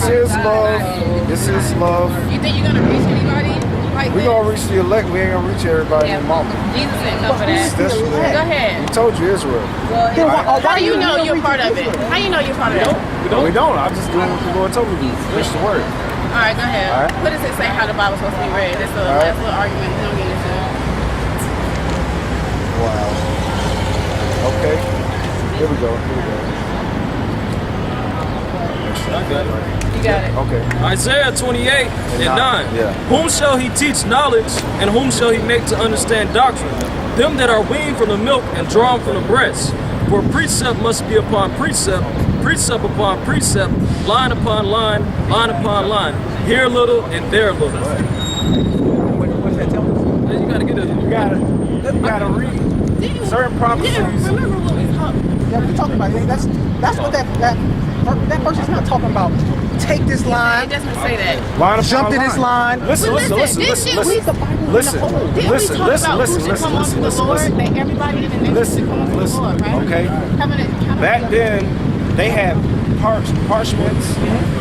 is love. This is love. You think you're gonna reach anybody? Like We're gonna reach the elect. We ain't gonna reach everybody in mama. Jesus didn't come for that. That's Go ahead. He told you Israel. Well, how do you know you're part of it? How you know you're part of it? We don't. I'm just doing what the Lord told me to do. Preach the word. All right, go ahead. All right. What does it say how the Bible's supposed to be read? That's the last little argument we don't get into. Wow. Okay. Here we go. You got it. Okay. Isaiah 28 and 9. Yeah. Whom shall he teach knowledge, and whom shall he make to understand doctrine? Them that are weaned from the milk and drawn from the breast. For precept must be upon precept, precept upon precept, line upon line, line upon line. Here a little and there a little. What's that tell us? You gotta get it. You gotta read certain prophecies. Remember what we talked. Yeah, we're talking about. That's what that verse is not talking about. Take this line. It doesn't say that. Line Jump to this line. Listen. Didn't we talk about who should come onto the Lord? That everybody in the nation should come onto the Lord, right? Okay. Coming Back then, they had parchments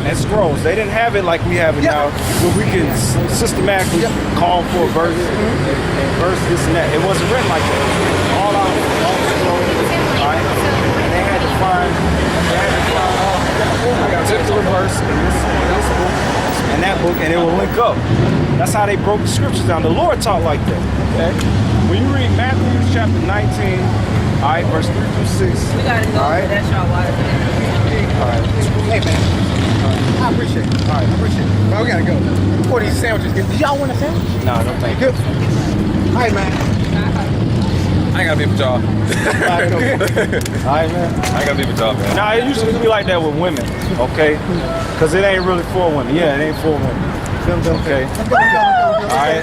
and scrolls. They didn't have it like we have it now, where we can systematically call for a verse and verse this and that. It wasn't written like that. All out scrolls, right? And they had to find a particular verse in this book and that book, and it will link up. That's how they broke the scriptures down. The Lord taught like that. Okay. When you read Matthew chapter 19, all right, verse 3 through 6. We gotta go. All right. That's y'all water. All right. Hey man, I appreciate it. All right, I appreciate it. Well, we gotta go. Before these sandwiches get. Did y'all want a sandwich? No, no thank you. Good. All right, man. I ain't gotta be with y'all. All right, man. I ain't gotta be with y'all, man. Nah, it usually be like that with women, okay? Because it ain't really for women. Yeah, it ain't for women. Okay. All right.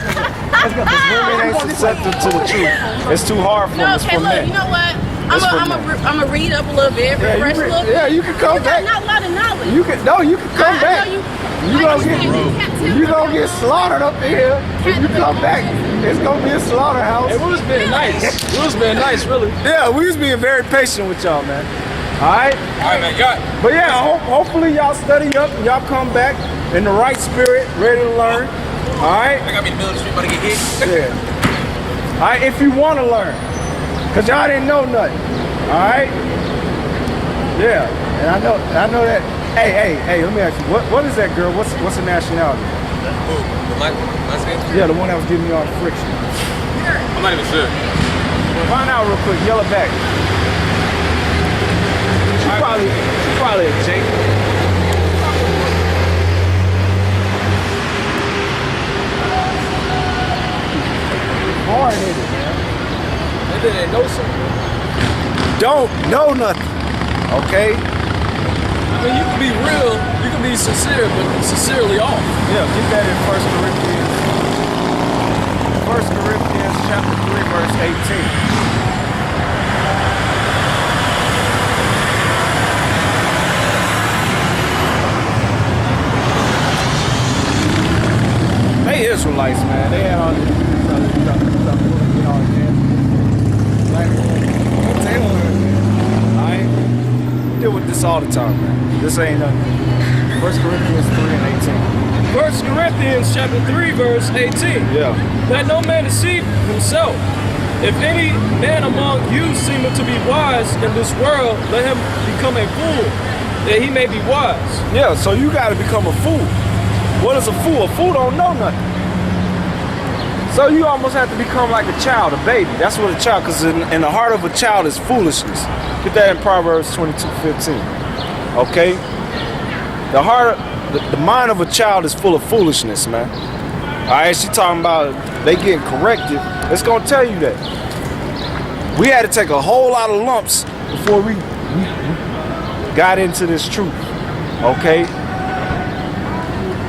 Because women ain't susceptible to the truth. It's too hard for them. No, It's okay, for look, men. you know what? It's for I'm men. gonna read up a little bit, refresh a little bit. Yeah, you can come back. Not a lot of knowledge. You can come back. You gonna get slaughtered up here. If you come back, it's gonna be a slaughterhouse. It was been nice. It was been nice, really. Yeah, we was being very patient with y'all, man. All right. All right, man. Got. But yeah, hopefully y'all study up and y'all come back in the right spirit, ready to learn. All right. I got me in the middle of the street, about to get hit. Yeah. All right, if you want to learn, cause y'all didn't know nothing. All right. Yeah, and I know that. Hey, let me ask you, what is that girl? What's her nationality? Who? The light skin? Yeah, the one that was giving me all the friction. I'm not even sure. Find out real quick. Yell it back. She probably a Jake. Hard headed, man. And then they know something. Don't know nothing. Okay? I mean, you can be real, you can be sincere, but sincerely off. Yeah, get that in 1 Corinthians. 1 Corinthians chapter 3, verse 18. They Israelites, man. They had all this I deal with this all the time, man. This ain't nothing. 1 Corinthians 3 and 18. 1 Corinthians chapter 3, verse 18. Yeah. Let no man deceive himself. If any man among you seemeth to be wise in this world, let him become a fool, that he may be wise. Yeah, so you got to become a fool. What is a fool? A fool don't know nothing. So you almost have to become like a child, a baby. That's what a child, because in the heart of a child is foolishness. Get that in Proverbs 22:15. Okay? The mind of a child is full of foolishness, man. All right, she talking about they getting corrected. It's going to tell you that. We had to take a whole lot of lumps before we got into this truth. Okay?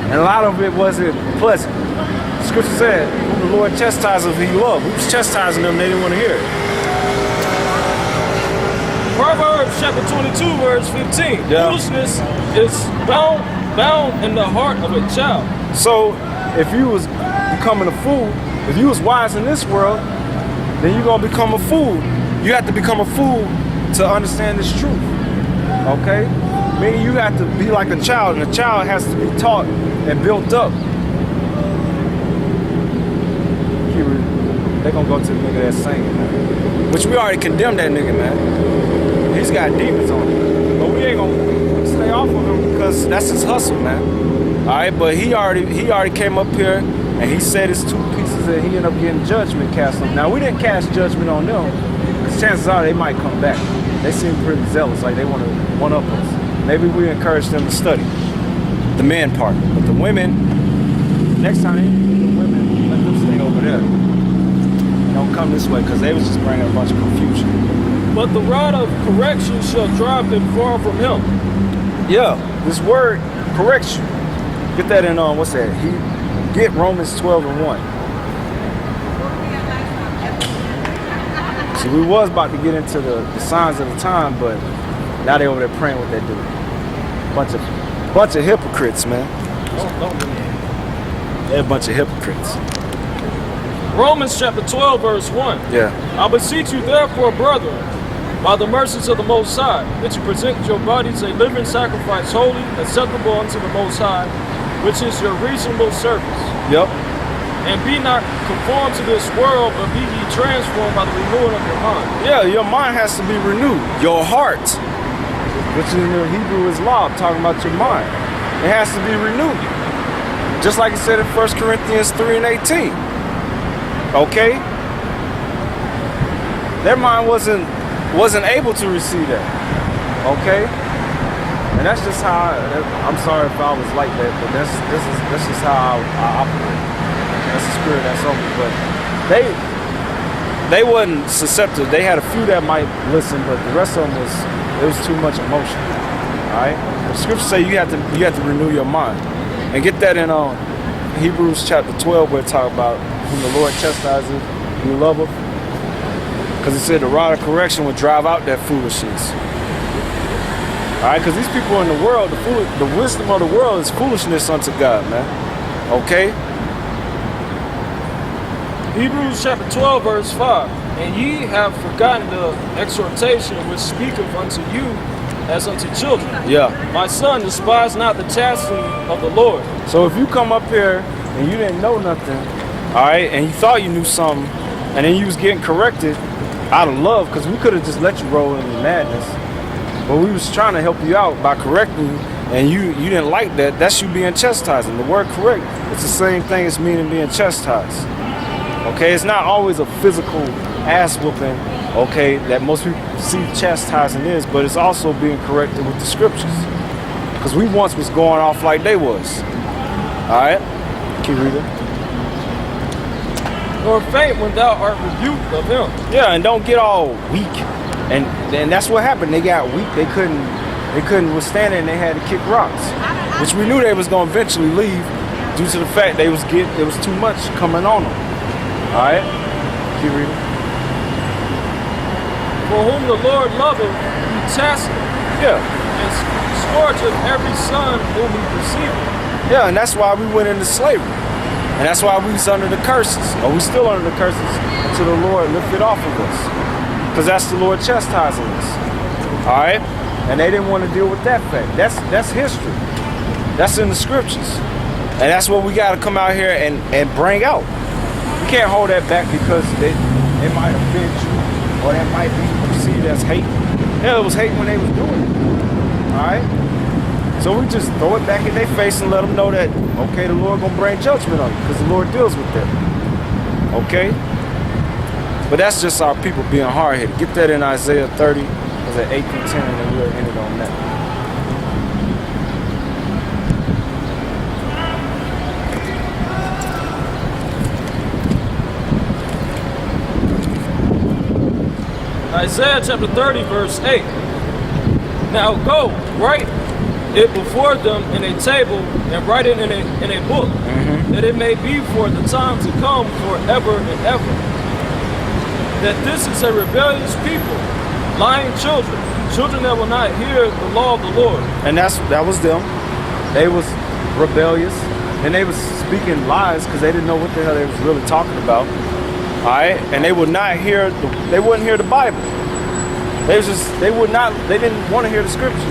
And a lot of it wasn't pleasant. Scripture said, whom the Lord chastises he loved. We was chastising them, they didn't want to hear it. Proverbs chapter 22, verse 15. Yeah. Foolishness is bound in the heart of a child. So, if you was becoming a fool, if you was wise in this world, then you're going to become a fool. You have to become a fool to understand this truth. Okay? Meaning you have to be like a child, and a child has to be taught and built up. They're gonna go to the nigga that's singing, man. Which we already condemned that nigga, man. He's got demons on him. But we ain't gonna stay off of him because that's his hustle, man. Alright, but he already came up here and he said his 2 pieces and he ended up getting judgment cast on him. Now we didn't cast judgment on them, because chances are they might come back. They seem pretty zealous, like they want to one up us. Maybe we encourage them to study the men part. But the women, next time they the women, let them stay over there. Don't come this way, because they was just bringing a bunch of confusion. But the rod of correction shall drive them far from him. Yeah, this word corrects you. Get that in what's that? Get Romans 12:1. See, we was about to get into the signs of the time, but now they over there praying what they do. Bunch of hypocrites, man. They're a bunch of hypocrites. Romans chapter 12, verse 1. Yeah. I beseech you therefore, brethren, by the mercies of the Most High, that you present your bodies a living sacrifice, holy, acceptable unto the Most High, which is your reasonable service. Yep. And be not conformed to this world, but be ye transformed by the renewing of your mind. Yeah, your mind has to be renewed. Your heart, which in the Hebrew is law, talking about your mind. It has to be renewed. Just like it said in 1 Corinthians 3:18. Okay? Their mind wasn't able to receive that. Okay? And that's just how I'm sorry if I was like that, but that's just how I operate. That's the spirit that's on me. But they wasn't susceptible. They had a few that might listen, but the rest of them it was too much emotion. Alright? The scriptures say you have to renew your mind. And get that in Hebrews chapter 12 where it talk about whom the Lord chastises, you love him. Because it said the rod of correction would drive out that foolishness. Alright, because these people in the world, the wisdom of the world is foolishness unto God, man. Okay? Hebrews chapter 12, verse 5. And ye have forgotten the exhortation which speaketh unto you as unto children. Yeah. My son, despise not the chastening of the Lord. So if you come up here and you didn't know nothing, alright, and you thought you knew something, and then you was getting corrected out of love, because we could have just let you roll in your madness, but we was trying to help you out by correcting you, and you didn't like that. That's you being chastised. And the word correct, it's the same thing as meaning being chastised. Okay, it's not always a physical ass whooping, okay, that most people see chastising is, but it's also being corrected with the scriptures. Because we once was going off like they was. Alright? Keep reading. Nor faint when thou art rebuked of him. Yeah, and don't get all weak. And that's what happened. They got weak. They couldn't withstand it, and they had to kick rocks. Which we knew they was gonna eventually leave due to the fact there was too much coming on them. Alright? Keep reading. For whom the Lord loveth, he chasteneth. Yeah. And scourgeth every son whom he receiveth. Yeah, and that's why we went into slavery. And that's why we was under the curses. Or we still under the curses until the Lord lifted off of us. Because that's the Lord chastising us. Alright? And they didn't want to deal with that fact. That's history. That's in the scriptures. And that's what we got to come out here and bring out. You can't hold that back because they might offend you. Or that might be perceived as hate. Hell, it was hate when they was doing it. Alright? So we just throw it back in their face and let them know that, okay, the Lord gonna bring judgment on you because the Lord deals with that. Okay? But that's just our people being hard-headed. Get that in Isaiah 30, was at 8 through 10, and then we'll end it on that. Isaiah chapter 30, verse 8. Now go, write it before them in a table and write it in a book, that it may be for the time to come forever and ever. That this is a rebellious people, lying children that will not hear the law of the Lord. And that was them. They was rebellious, and they was speaking lies because they didn't know what the hell they was really talking about. All right, and they would not hear. They wouldn't hear the Bible. They didn't want to hear the scriptures.